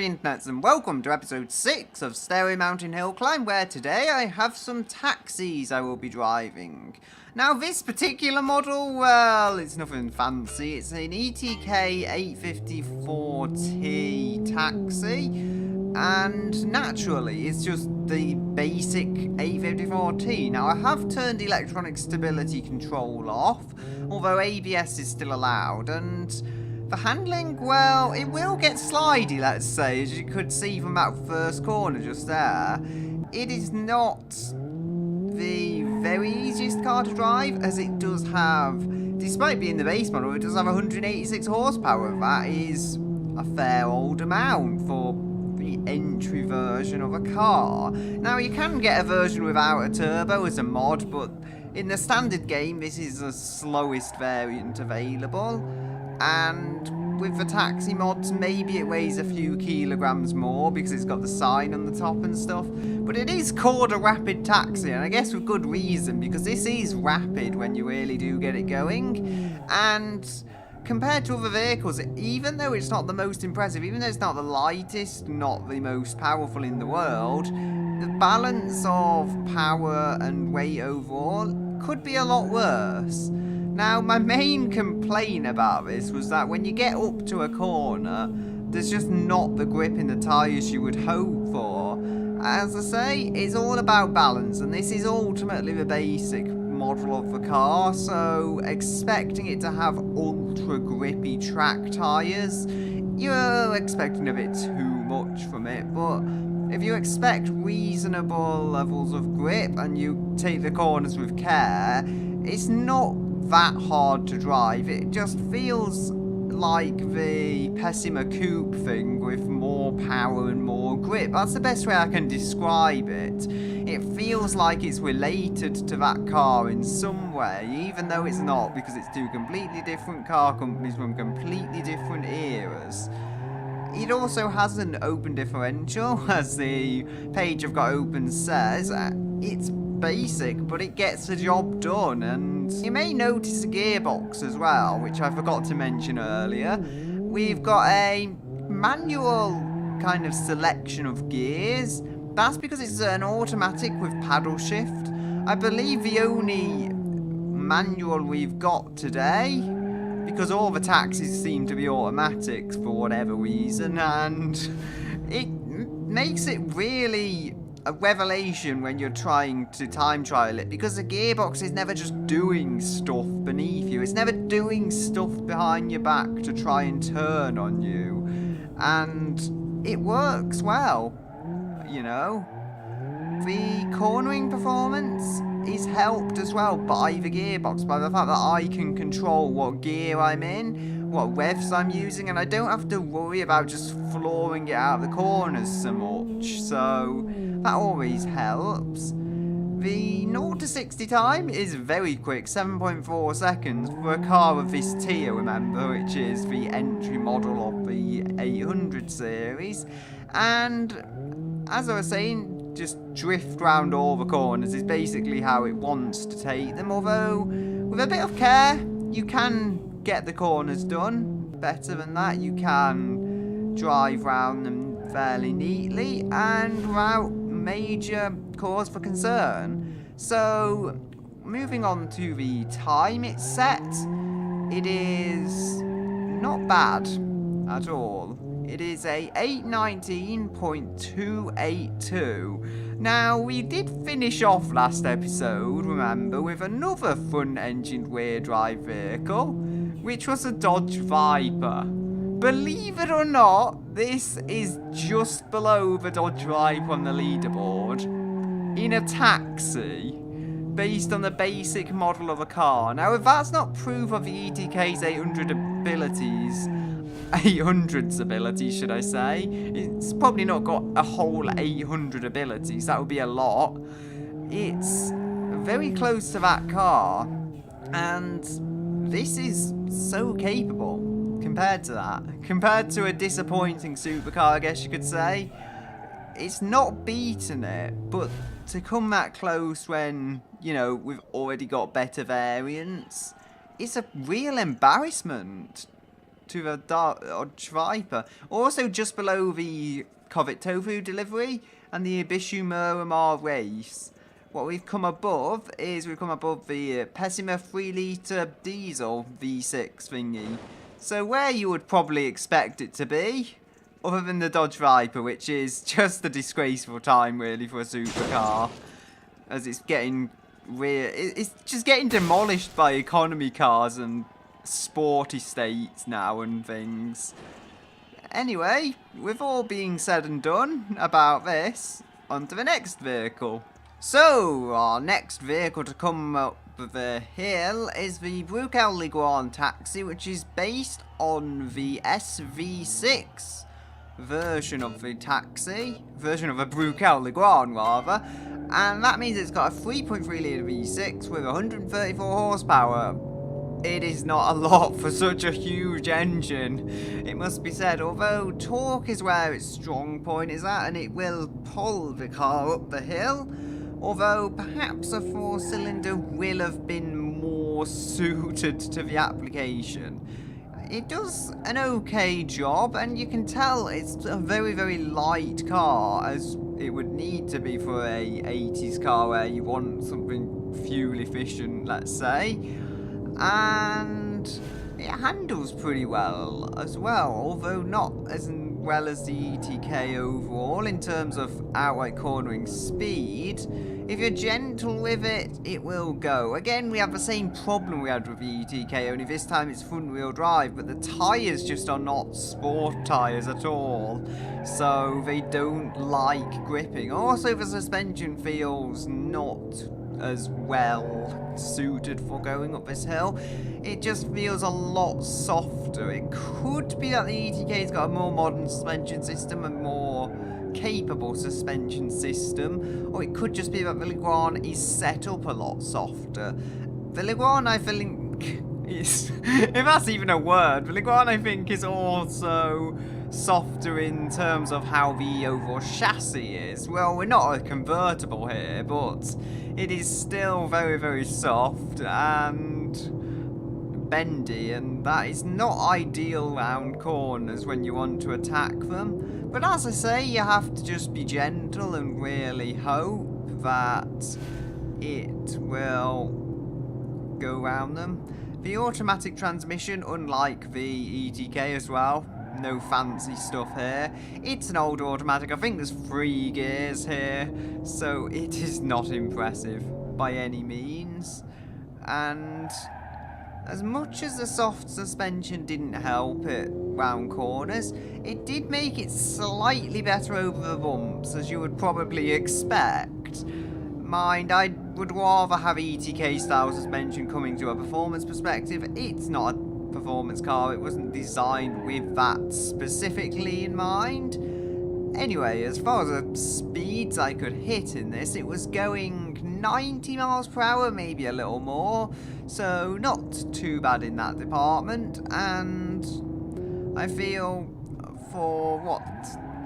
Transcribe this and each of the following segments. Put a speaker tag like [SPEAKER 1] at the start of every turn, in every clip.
[SPEAKER 1] internets, and welcome to episode 6 of Stairway Mountain Hill Climb, where today I have some taxis I will be driving. Now this particular model, well, it's nothing fancy. It's an ETK 854T taxi, and naturally it's just the basic 854T. Now I have turned electronic stability control off, although ABS is still allowed, and the handling, well, it will get slidey, let's say, as you could see from that first corner just there. It is not the very easiest car to drive, as it does have, despite being the base model, it does have 186 horsepower. That is a fair old amount for the entry version of a car. Now, you can get a version without a turbo as a mod, but in the standard game, this is the slowest variant available. And with the taxi mods, maybe it weighs a few kilograms more because it's got the sign on the top and stuff. But it is called a rapid taxi, and I guess with good reason, because this is rapid when you really do get it going. And compared to other vehicles, even though it's not the most impressive, even though it's not the lightest, not the most powerful in the world, the balance of power and weight overall could be a lot worse. Now, my main complaint about this was that when you get up to a corner, there's just not the grip in the tyres you would hope for. As I say, it's all about balance, and this is ultimately the basic model of the car, so expecting it to have ultra grippy track tyres, you're expecting a bit too much from it. But if you expect reasonable levels of grip and you take the corners with care, it's not that hard to drive. It just feels like the Pessima Coupe thing with more power and more grip. That's the best way I can describe it. It feels like it's related to that car in some way, even though it's not, because it's two completely different car companies from completely different eras. It also has an open differential, as the page I've got open says. It's basic, but it gets the job done, and you may notice a gearbox as well, which I forgot to mention earlier. We've got a manual kind of selection of gears. That's because it's an automatic with paddle shift. I believe the only manual we've got today, because all the taxis seem to be automatics for whatever reason, and it makes it really a revelation when you're trying to time trial it, because the gearbox is never just doing stuff beneath you. It's never doing stuff behind your back to try and turn on you. And it works well, you know. The cornering performance is helped as well by the gearbox, by the fact that I can control what gear I'm in, what revs I'm using, and I don't have to worry about just flooring it out of the corners so much. So that always helps. The 0 to 60 time is very quick, 7.4 seconds for a car of this tier, remember, which is the entry model of the 800 series. And as I was saying, just drift round all the corners is basically how it wants to take them, although with a bit of care you can get the corners done. Better than that, you can drive round them fairly neatly and without major cause for concern. So moving on to the time it's set, it is not bad at all. It is a 819.282. Now, we did finish off last episode, remember, with another front-engined rear-drive vehicle, which was a Dodge Viper. Believe it or not, this is just below the Dodge Viper on the leaderboard in a taxi, based on the basic model of a car. Now, if that's not proof of the ETK's 800's abilities, should I say. It's probably not got a whole 800 abilities, that would be a lot. It's very close to that car, and this is so capable compared to that. Compared to a disappointing supercar, I guess you could say. It's not beating it, but to come that close when, you know, we've already got better variants, it's a real embarrassment to the Dodge Viper. Also, just below the Covet Tofu delivery and the Ibishu Miramar race, what we've come above is the Pessima 3-litre diesel V6 thingy. So where you would probably expect it to be, other than the Dodge Viper, which is just a disgraceful time really for a supercar, as it's just getting demolished by economy cars and sporty states now and things. Anyway, with all being said and done about this, on to the next vehicle. So, our next vehicle to come up the hill is the Brugal Liguan taxi, which is based on the SV6 version of the Brugal Liguan rather, and that means it's got a 3.3 litre V6 with 134 horsepower. It is not a lot for such a huge engine, it must be said, although torque is where its strong point is at, and it will pull the car up the hill. Although perhaps a 4-cylinder will have been more suited to the application. It does an okay job, and you can tell it's a very, very light car, as it would need to be for a 80s car where you want something fuel efficient, let's say. And it handles pretty well as well, although not as well as the ETK overall in terms of outright cornering speed. If you're gentle with it, it will go. Again, we have the same problem we had with the ETK, only this time it's front wheel drive, but the tyres just are not sport tyres at all, so they don't like gripping. Also, the suspension feels not as well suited for going up this hill. It just feels a lot softer. It could be that the ETK's got a more modern suspension system and more capable suspension system, or it could just be that the Liguan is set up a lot softer. The Liguan, I think, is, if that's even a word, the Liguan, I think, is also softer in terms of how the overall chassis is. Well, we're not a convertible here, but it is still very, very soft and bendy, and that is not ideal round corners when you want to attack them. But as I say, you have to just be gentle and really hope that it will go around them. The automatic transmission, unlike the ETK as well, no fancy stuff here. It's an old automatic. I think there's 3 gears here, so it is not impressive by any means. And as much as the soft suspension didn't help it round corners, it did make it slightly better over the bumps, as you would probably expect. Mind, I would rather have ETK style suspension coming to a performance perspective. It's not a performance car, it wasn't designed with that specifically in mind. Anyway, as far as the speeds I could hit in this, it was going 90 miles per hour, maybe a little more, so not too bad in that department. And I feel for what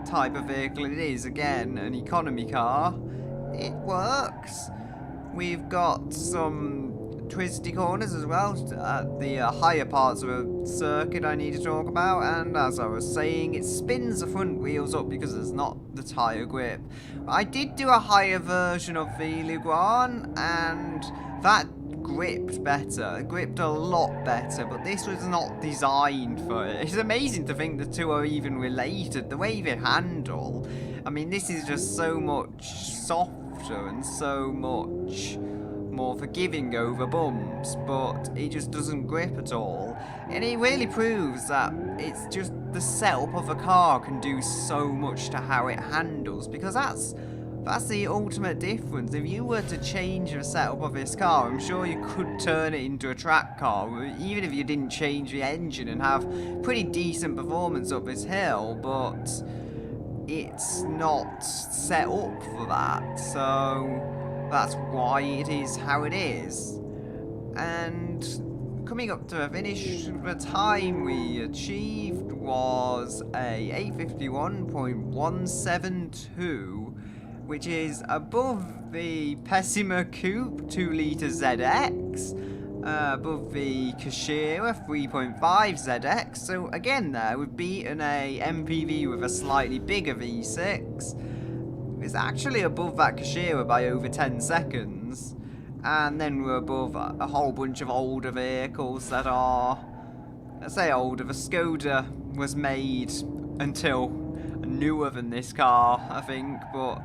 [SPEAKER 1] type of vehicle it is, again, an economy car, it works. We've got some twisty corners as well at the higher parts of a circuit I need to talk about, and as I was saying, it spins the front wheels up because there's not the tyre grip. I did do a higher version of the Liguan, and that gripped better. It gripped a lot better, but this was not designed for it. It's amazing to think the two are even related. The way they handle, I mean, this is just so much softer and so much more forgiving over bumps, but it just doesn't grip at all. And it really proves that it's just the setup of a car can do so much to how it handles, because that's the ultimate difference. If you were to change the setup of this car, I'm sure you could turn it into a track car, even if you didn't change the engine, and have pretty decent performance up this hill, but it's not set up for that, so that's why it is how it is. And coming up to a finish, the time we achieved was a 851.172, which is above the Pessima Coupe 2-litre ZX, above the Kashira 3.5 ZX. So again there, we've beaten a MPV with a slightly bigger V6. It's actually above that Kashira by over 10 seconds. And then we're above a whole bunch of older vehicles that are, let's say older. The Skoda was made until newer than this car, I think. But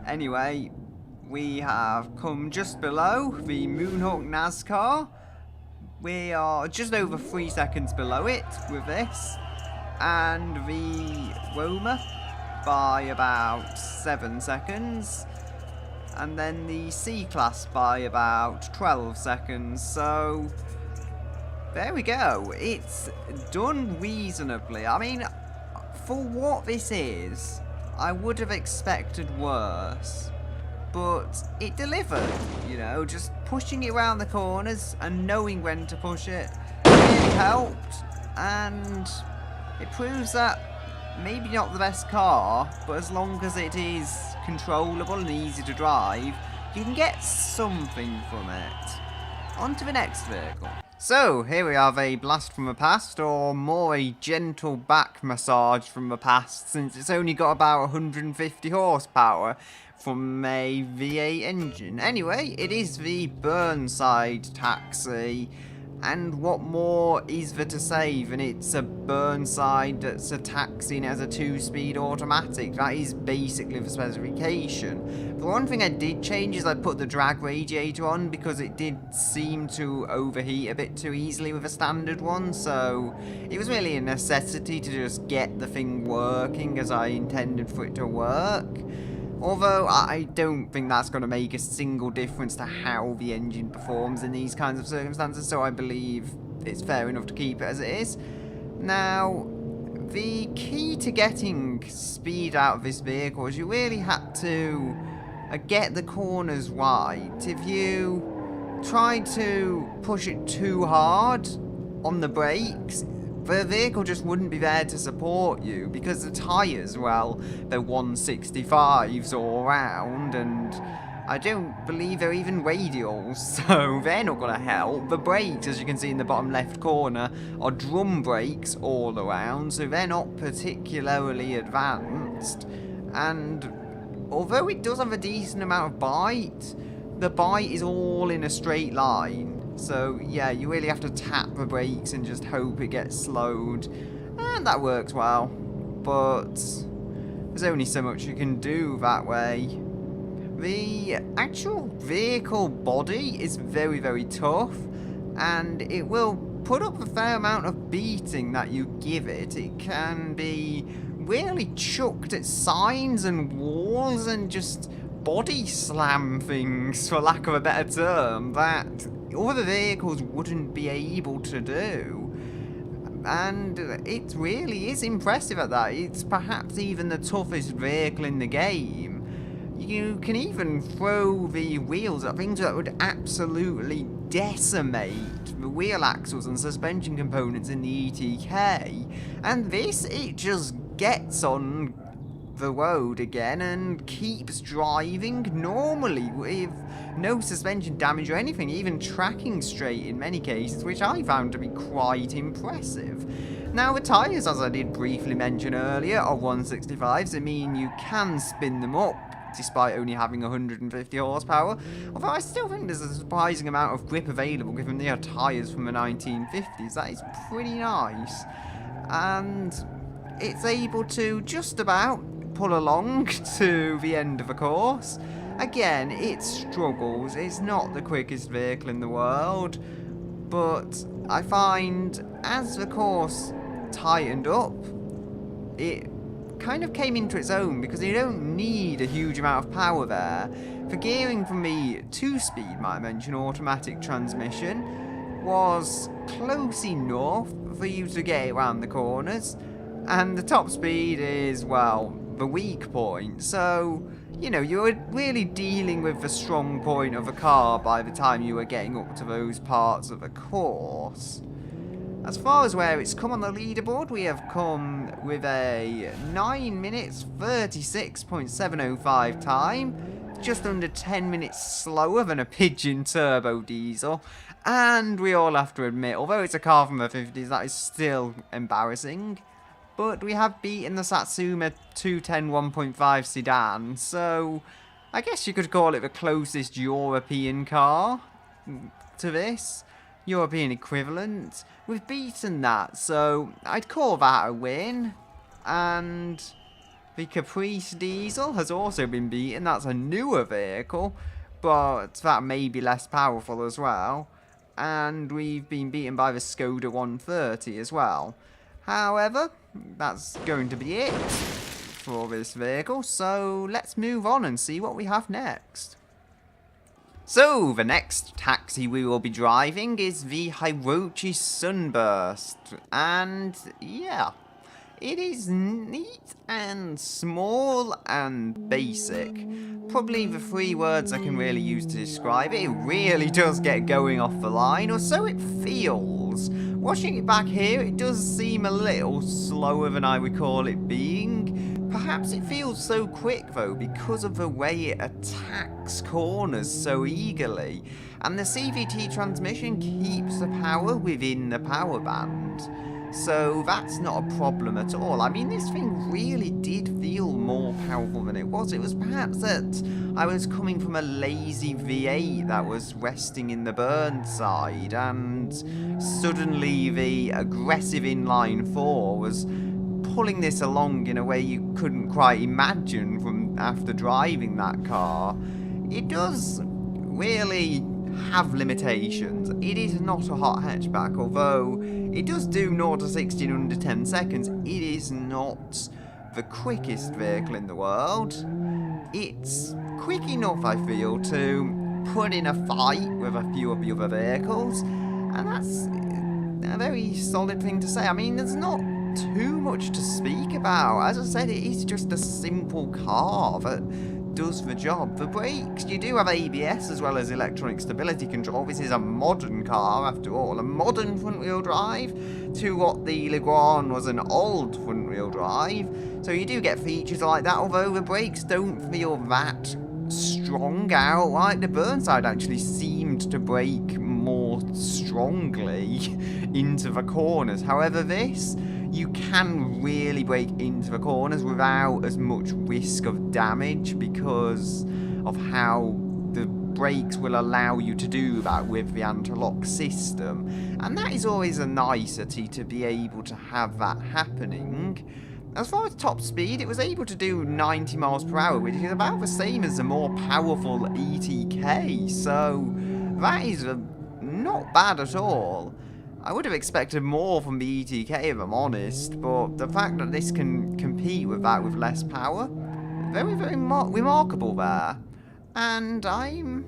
[SPEAKER 1] anyway, we have come just below the Moonhawk NASCAR. We are just over 3 seconds below it with this. And the Roma by about 7 seconds, and then the C-Class by about 12 seconds, so there we go. It's done reasonably. I mean, for what this is, I would have expected worse, but it delivered, you know, just pushing it around the corners and knowing when to push it really helped, and it proves that maybe not the best car, but as long as it is controllable and easy to drive, you can get something from it. On to the next vehicle. So, here we have a blast from the past, or more a gentle back massage from the past, since it's only got about 150 horsepower from a V8 engine. Anyway, it is the Burnside taxi. And what more is there to say than it's a Burnside that's a taxi and has a 2-speed automatic? That is basically the specification. The one thing I did change is I put the drag radiator on because it did seem to overheat a bit too easily with a standard one, so it was really a necessity to just get the thing working as I intended for it to work. Although, I don't think that's going to make a single difference to how the engine performs in these kinds of circumstances, so I believe it's fair enough to keep it as it is. Now, the key to getting speed out of this vehicle is you really had to get the corners right. If you tried to push it too hard on the brakes, the vehicle just wouldn't be there to support you, because the tyres, well, they're 165s all round, and I don't believe they're even radials, so they're not going to help. The brakes, as you can see in the bottom left corner, are drum brakes all around, so they're not particularly advanced. And although it does have a decent amount of bite, the bite is all in a straight line. So, yeah, you really have to tap the brakes and just hope it gets slowed. And that works well. But there's only so much you can do that way. The actual vehicle body is very, very tough. And it will put up a fair amount of beating that you give it. It can be really chucked at signs and walls and just body slam things, for lack of a better term, that other vehicles wouldn't be able to do. And it really is impressive at that. It's perhaps even the toughest vehicle in the game. You can even throw the wheels at things that would absolutely decimate the wheel axles and suspension components in the ETK. And this, it just gets on the road again and keeps driving normally with no suspension damage or anything, even tracking straight in many cases, which I found to be quite impressive. Now, the tyres, as I did briefly mention earlier, are 165s, so mean you can spin them up despite only having 150 horsepower, although I still think there's a surprising amount of grip available given they are tyres from the 1950s. That is pretty nice. And it's able to just about pull along to the end of the course. Again, it struggles. It's not the quickest vehicle in the world, but I find as the course tightened up, it kind of came into its own because you don't need a huge amount of power there. For gearing from the 2-speed, might I mention, automatic transmission was close enough for you to get it around the corners, and the top speed is, well, the weak point, so, you know, you were really dealing with the strong point of the car by the time you were getting up to those parts of the course. As far as where it's come on the leaderboard, we have come with a 9 minutes 36.705 time, just under 10 minutes slower than a Pigeon turbo diesel. And we all have to admit, although it's a car from the 50s, that is still embarrassing. But we have beaten the Satsuma 210 1.5 sedan, so I guess you could call it the closest European car to this. European equivalent. We've beaten that, so I'd call that a win. And the Caprice diesel has also been beaten. That's a newer vehicle, but that may be less powerful as well. And we've been beaten by the Skoda 130 as well. However, that's going to be it for this vehicle, so let's move on and see what we have next. So, the next taxi we will be driving is the Hirochi Sunburst, and yeah, it is neat and small and basic. Probably the 3 words I can really use to describe it. It really does get going off the line, or so it feels. Watching it back here, it does seem a little slower than I recall it being. Perhaps it feels so quick though because of the way it attacks corners so eagerly. And the CVT transmission keeps the power within the power band. So that's not a problem at all. I mean, this thing really did feel more powerful than it was. It was perhaps that I was coming from a lazy V8 that was resting in the burn side, and suddenly the aggressive inline 4 was pulling this along in a way you couldn't quite imagine from after driving that car. It does really have limitations. It is not a hot hatchback, although it does do 0 to 60 in under 10 seconds. It is not the quickest vehicle in the world. It's quick enough, I feel, to put in a fight with a few of the other vehicles, and that's a very solid thing to say. I mean, there's not too much to speak about. As I said, it is just a simple car that does the job. The brakes, you do have ABS as well as electronic stability control. This is a modern car after all, a modern front wheel drive to what the Leguan was an old front wheel drive. So you do get features like that, although the brakes don't feel that strong out. Like the Burnside actually seemed to brake more strongly into the corners. However, this, you can really brake into the corners without as much risk of damage because of how the brakes will allow you to do that with the anti-lock system. And that is always a nicety to be able to have that happening. As far as top speed, it was able to do 90 miles per hour, which is about the same as a more powerful ETK, so that is not bad at all. I would have expected more from the ETK if I'm honest, but the fact that this can compete with that with less power, very, very remarkable there. And I'm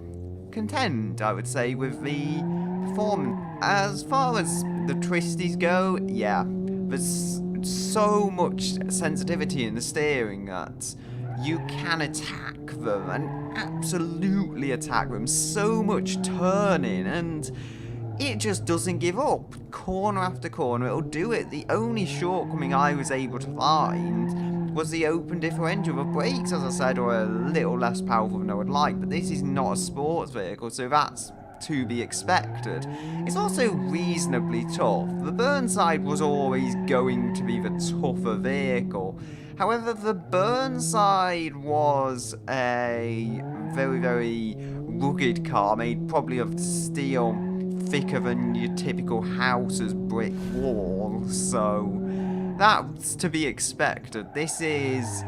[SPEAKER 1] content, I would say, with the performance. As far as the twisties go, yeah, there's so much sensitivity in the steering that you can attack them, and absolutely attack them. So much turning, and it just doesn't give up. Corner after corner, it'll do it. The only shortcoming I was able to find was the open differential. The brakes, as I said, are a little less powerful than I would like, but this is not a sports vehicle, so that's to be expected. It's also reasonably tough. The Burnside was always going to be the tougher vehicle. However, the Burnside was a very, very rugged car, made probably of steel thicker than your typical house's brick wall, so that's to be expected. This is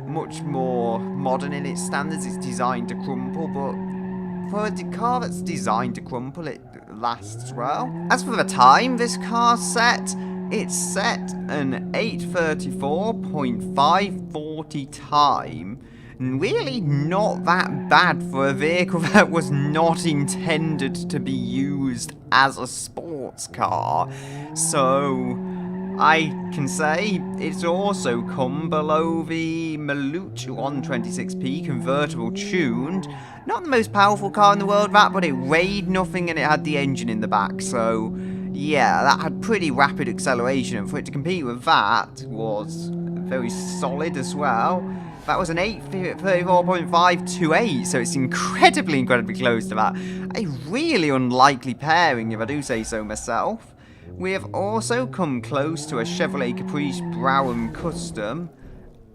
[SPEAKER 1] much more modern in its standards. It's designed to crumple, but for a car that's designed to crumple, it lasts well. As for the time this car's set, it's set an 8:34.540 time. Really not that bad for a vehicle that was not intended to be used as a sports car. So I can say it's also come below the Maluch 126p convertible tuned. Not the most powerful car in the world, that, but it weighed nothing and it had the engine in the back. So yeah, that had pretty rapid acceleration, and for it to compete with that was very solid as well. That was an 834.528, so it's incredibly close to that. A really unlikely pairing, if I do say so myself. We have also come close to a Chevrolet Caprice Brabham Custom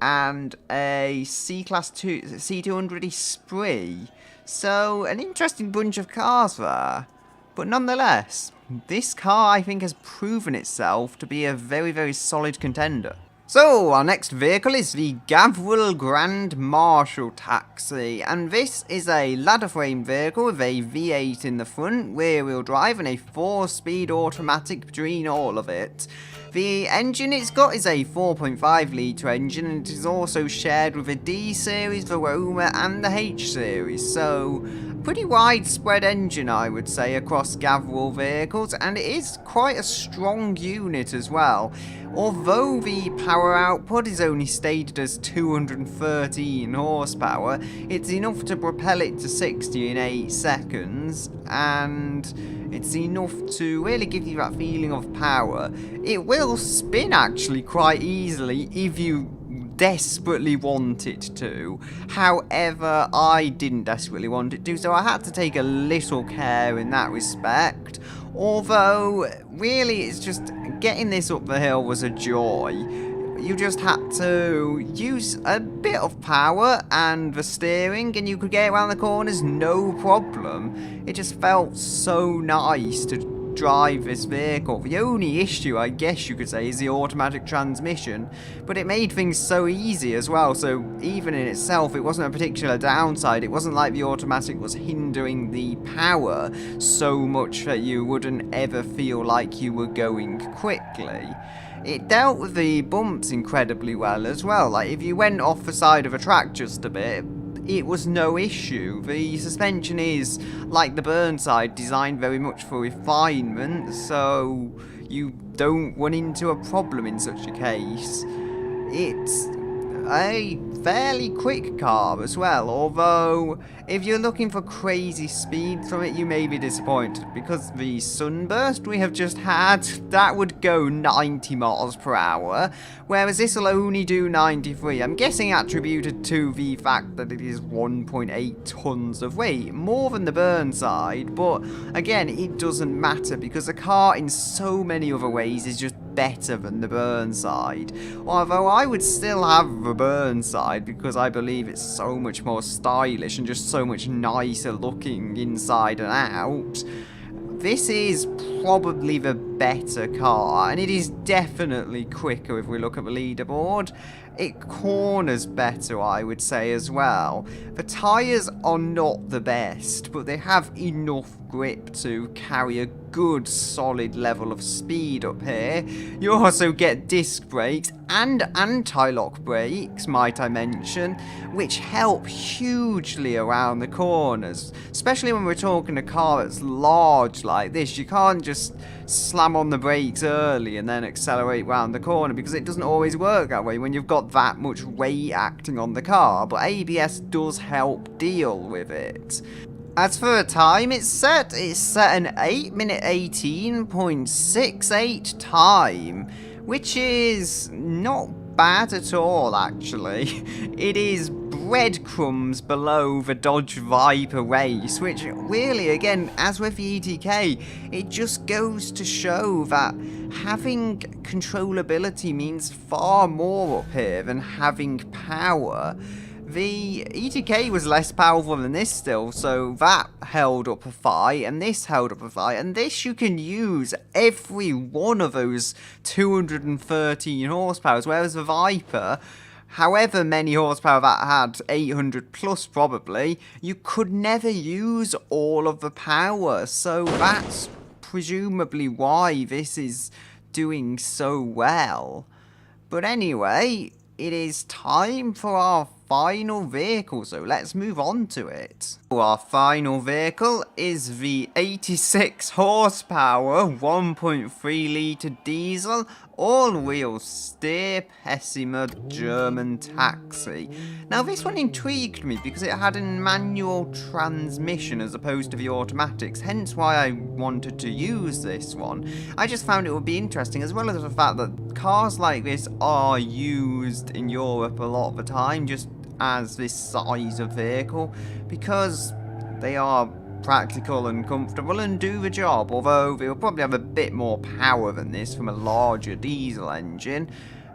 [SPEAKER 1] and a C-Class C200 Esprit. So, an interesting bunch of cars there. But nonetheless, this car I think has proven itself to be a very solid contender. So, our next vehicle is the Gavril Grand Marshal Taxi, and this is a ladder frame vehicle with a V8 in the front, rear wheel drive, and a 4-speed automatic between all of it. The engine it's got is a 4.5 litre engine, and it is also shared with a D series, the Roma, and the H series, so pretty widespread engine I would say across Gavril vehicles, and it is quite a strong unit as well. Although the power output is only stated as 213 horsepower, it's enough to propel it to 60 in 8 seconds, and it's enough to really give you that feeling of power. It will spin actually quite easily if you desperately want it to. However, I didn't desperately want it to, so I had to take a little care in that respect. Although, really, it's just getting this up the hill was a joy. You just had to use a bit of power and the steering, and you could get around the corners no problem. It just felt so nice to drive this vehicle. The only issue, I guess you could say, is the automatic transmission, but it made things so easy as well, so even in itself it wasn't a particular downside. It wasn't like the automatic was hindering the power so much that you wouldn't ever feel like you were going quickly. It dealt with the bumps incredibly well as well. Like, if you went off the side of a track just a bit, it was no issue. The suspension is, like the Burnside, designed very much for refinement, so you don't run into a problem in such a case. It's a fairly quick car as well, although if you're looking for crazy speed from it, you may be disappointed, because the Sunburst we have just had, that would go 90 miles per hour, whereas this will only do 93. I'm guessing attributed to the fact that it is 1.8 tons of weight, more than the Burnside, but again, it doesn't matter, because the car in so many other ways is just better than the Burnside. Although I would still have the Burnside because I believe it's so much more stylish and just so much nicer looking inside and out. This is probably the better car, and it is definitely quicker if we look at the leaderboard. It corners better, I would say, as well. The tyres are not the best, but they have enough grip to carry a good solid level of speed up here. You also get disc brakes and anti-lock brakes, might I mention, which help hugely around the corners, especially when we're talking a car that's large like this. You can't just slam on the brakes early and then accelerate round the corner, because it doesn't always work that way when you've got that much weight acting on the car, but ABS does help deal with it. As for the time it's set an 8-minute 18.68 time, which is not bad at all, actually. It is breadcrumbs below the Dodge Viper race, which really, again, as with the ETK, it just goes to show that having controllability means far more up here than having power. The ETK was less powerful than this still, so that held up a fight, and this held up a fight, and this you can use every one of those 213 horsepower, whereas the Viper, however many horsepower that had, 800 plus probably, you could never use all of the power, so that's presumably why this is doing so well. But anyway, it is time for our final vehicle, so let's move on to it. Our final vehicle is the 86 horsepower 1.3 litre diesel all-wheel steer Pessima German taxi. Now this one intrigued me because it had a manual transmission as opposed to the automatics, hence why I wanted to use this one. I just found it would be interesting, as well as the fact that cars like this are used in Europe a lot of the time, just as this size of vehicle because they are practical and comfortable and do the job, although they'll probably have a bit more power than this from a larger diesel engine.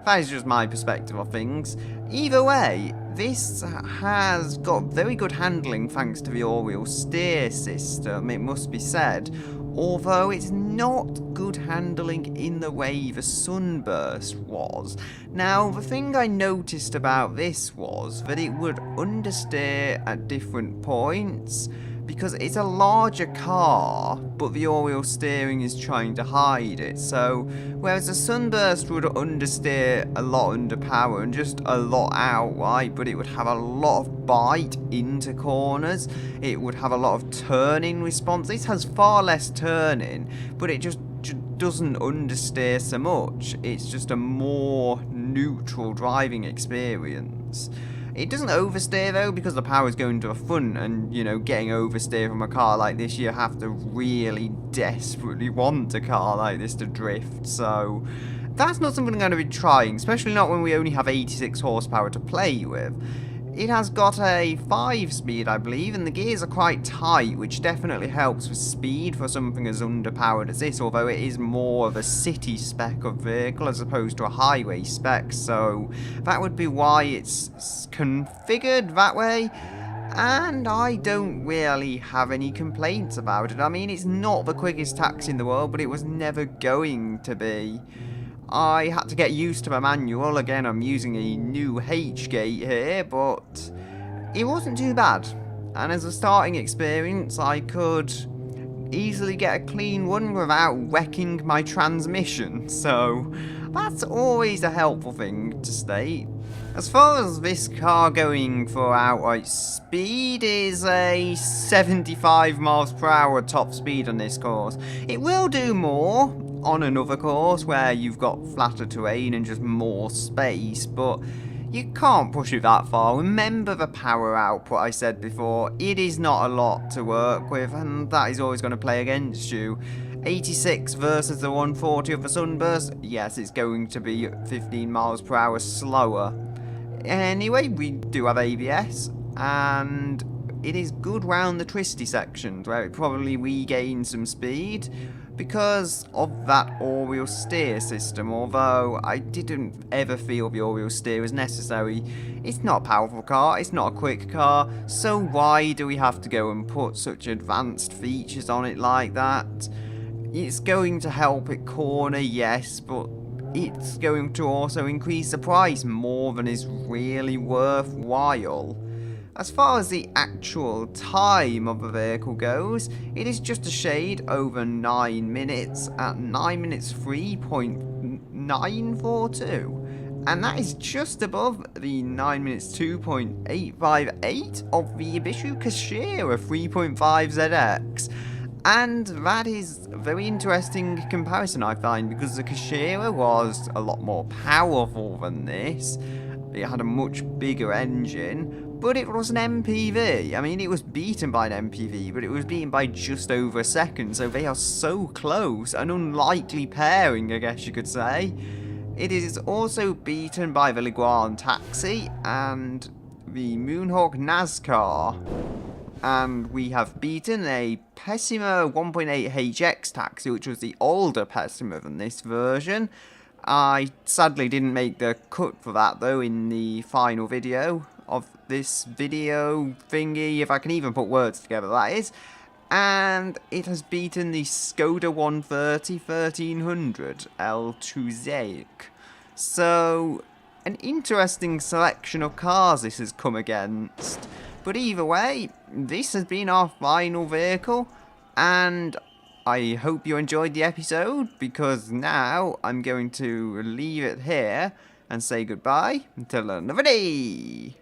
[SPEAKER 1] That is just my perspective of things. Either way, this has got very good handling thanks to the all-wheel steer system, it must be said, although it's not good handling in the way the Sunburst was. Now, the thing I noticed about this was that it would understeer at different points, because it's a larger car, but the all-wheel steering is trying to hide it. So, whereas the Sunburst would understeer a lot under power and just a lot outright, but it would have a lot of bite into corners, it would have a lot of turning response. This has far less turning, but it just doesn't understeer so much. It's just a more neutral driving experience. It doesn't oversteer though, because the power is going to the front, and you know, getting oversteer from a car like this, you have to really desperately want a car like this to drift, so that's not something I'm going to be trying, especially not when we only have 86 horsepower to play with. It has got a 5-speed, I believe, and the gears are quite tight, which definitely helps with speed for something as underpowered as this, although it is more of a city spec of vehicle as opposed to a highway spec, so that would be why it's configured that way, and I don't really have any complaints about it. I mean, it's not the quickest taxi in the world, but it was never going to be. I had to get used to the manual. Again, I'm using a new H-gate here, but it wasn't too bad. And as a starting experience, I could easily get a clean one without wrecking my transmission. So that's always a helpful thing to state. As far as this car going for outright speed is a 75 miles per hour top speed on this course. It will do more on another course where you've got flatter terrain and just more space, but you can't push it that far. Remember the power output I said before, it is not a lot to work with, and that is always going to play against you. 86 versus the 140 of the Sunburst, yes, it's going to be 15 miles per hour slower. Anyway, we do have ABS, and it is good round the twisty sections where it probably regains some speed because of that all-wheel steer system, although I didn't ever feel the all-wheel steer was necessary. It's not a powerful car, it's not a quick car, so why do we have to go and put such advanced features on it like that? It's going to help it corner, yes, but it's going to also increase the price more than is really worthwhile. As far as the actual time of the vehicle goes, it is just a shade over 9 minutes at 9 minutes 3.942. And that is just above the 9 minutes 2.858 of the Ibishu Kashira 3.5ZX. And that is a very interesting comparison, I find, because the Kashira was a lot more powerful than this. It had a much bigger engine, but it was an MPV. I mean, it was beaten by an MPV, but it was beaten by just over a second, so they are so close, an unlikely pairing, I guess you could say. It is also beaten by the Liguan Taxi and the Moonhawk NASCAR. And we have beaten a Pessima 1.8 HX Taxi, which was the older Pessima than this version. I sadly didn't make the cut for that though in the final video of this video thingy, if I can even put words together, that is. And it has beaten the Skoda 130 1300 L2Z. So, an interesting selection of cars this has come against. But either way, this has been our final vehicle, and I hope you enjoyed the episode, because now I'm going to leave it here and say goodbye until another day.